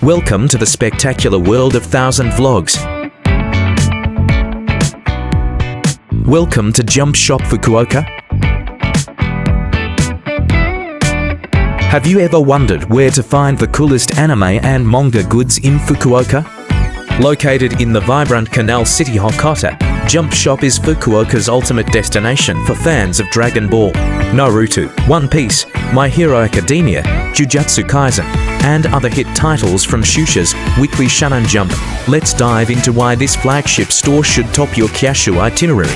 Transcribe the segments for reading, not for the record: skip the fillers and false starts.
Welcome to the spectacular world of 1000 vlogs. Welcome to Jump Shop Fukuoka. Have you ever wondered where to find the coolest anime and manga goods in Fukuoka? Located in the vibrant Canal City Hokkata, Jump Shop is Fukuoka's ultimate destination for fans of Dragon Ball, Naruto, One Piece, My Hero Academia, Jujutsu Kaisen, and other hit titles from Shusha's weekly Shonen Jump. Let's dive into why this flagship store should top your Kyushu itinerary.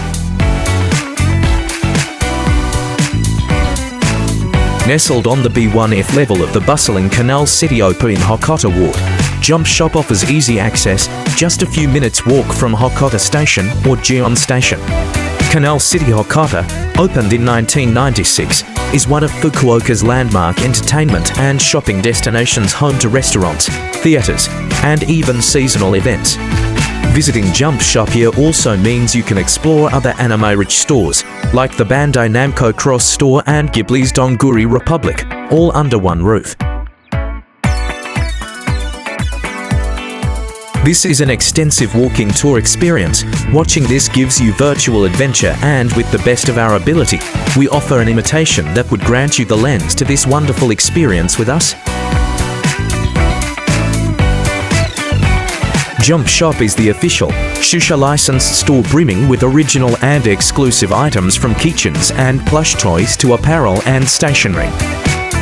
Nestled on the B1F level of the bustling Canal City Opa in Hokkata Ward, Jump Shop offers easy access, just a few minutes walk from Hokkata Station or Gion Station. Canal City Hokkata, opened in 1996, is one of Fukuoka's landmark entertainment and shopping destinations, home to restaurants, theaters, and even seasonal events. Visiting Jump Shop here also means you can explore other anime-rich stores, like the Bandai Namco Cross Store and Ghibli's Donguri Republic, all under one roof. This is an extensive walking tour experience. Watching this gives you virtual adventure, and with the best of our ability, we offer an imitation that would grant you the lens to this wonderful experience with us. Jump Shop is the official Shusha licensed store brimming with original and exclusive items from keychains and plush toys to apparel and stationery.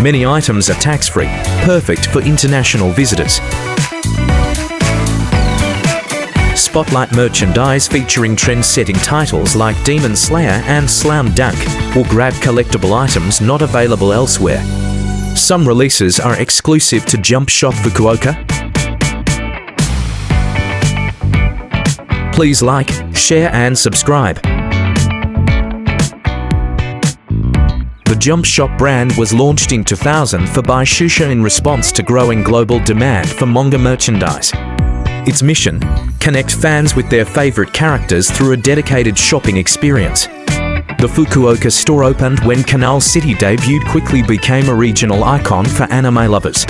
Many items are tax-free, perfect for international visitors. Spotlight merchandise featuring trend-setting titles like Demon Slayer and Slam Dunk, or grab collectible items not available elsewhere. Some releases are exclusive to Jump Shop Fukuoka. Please like, share and subscribe. The Jump Shop brand was launched in 2004 by Shusha in response to growing global demand for manga merchandise. Its mission: connect fans with their favorite characters through a dedicated shopping experience. The Fukuoka store opened when Canal City debuted, quickly became a regional icon for anime lovers.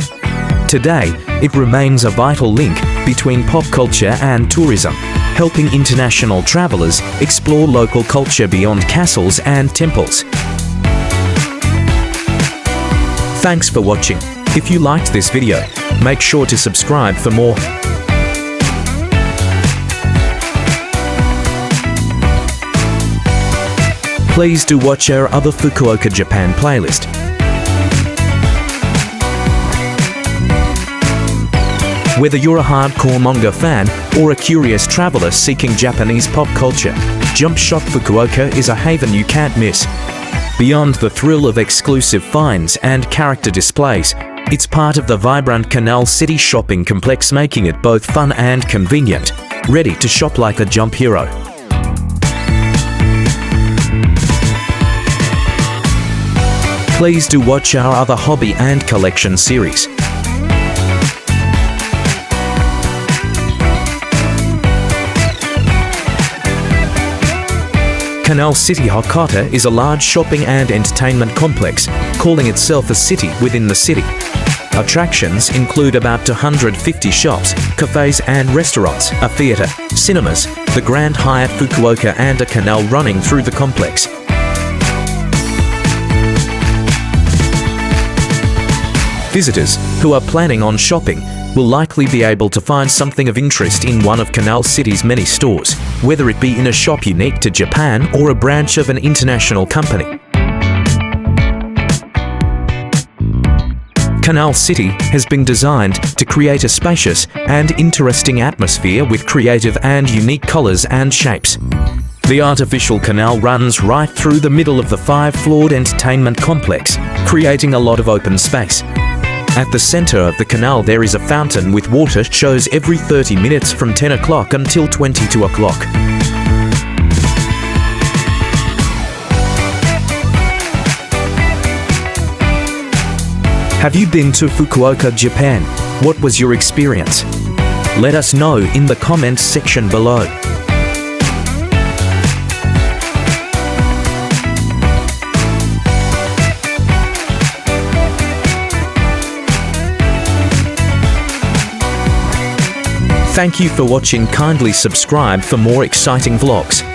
Today, it remains a vital link between pop culture and tourism, helping international travelers explore local culture beyond castles and temples. Thanks for watching. If you liked this video, make sure to subscribe for more. Please do watch our other Fukuoka, Japan playlist. Whether you're a hardcore manga fan or a curious traveler seeking Japanese pop culture, Jump Shop Fukuoka is a haven you can't miss. Beyond the thrill of exclusive finds and character displays, it's part of the vibrant Canal City shopping complex, making it both fun and convenient, ready to shop like a Jump hero. Please do watch our other hobby and collection series. Canal City Hokkata is a large shopping and entertainment complex, calling itself a city within the city. Attractions include about 250 shops, cafes and restaurants, a theatre, cinemas, the Grand Hyatt Fukuoka and a canal running through the complex. Visitors who are planning on shopping will likely be able to find something of interest in one of Canal City's many stores, whether it be in a shop unique to Japan or a branch of an international company. Canal City has been designed to create a spacious and interesting atmosphere with creative and unique colors and shapes. The artificial canal runs right through the middle of the 5-floored entertainment complex, creating a lot of open space. At the center of the canal there is a fountain with water shows every 30 minutes from 10 o'clock until 22 o'clock. Have you been to Fukuoka, Japan? What was your experience? Let us know in the comments section below. Thank you for watching. Kindly subscribe for more exciting vlogs.